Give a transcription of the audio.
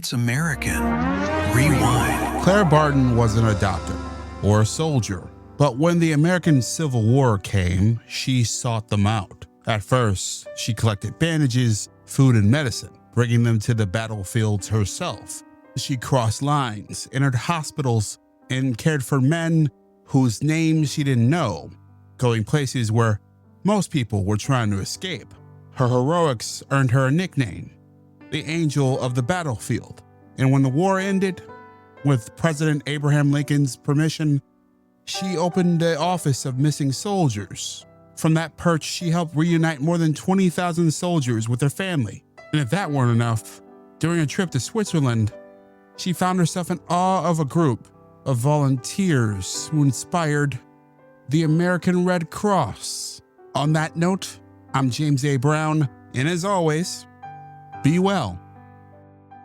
It's American. Rewind. Clara Barton wasn't a doctor or a soldier, but when the American Civil War came, she sought them out. At first, she collected bandages, food, and medicine, bringing them to the battlefields herself. She crossed lines, entered hospitals, and cared for men whose names she didn't know, going places where most people were trying to escape. Her heroics earned her a nickname, the Angel of the Battlefield. And when the war ended, with President Abraham Lincoln's permission, she opened the Office of Missing Soldiers. From that perch, she helped reunite more than 20,000 soldiers with their family. And if that weren't enough, during a trip to Switzerland, she found herself in awe of a group of volunteers who inspired the American Red Cross. On that note, I'm James A. Brown, and as always, be well.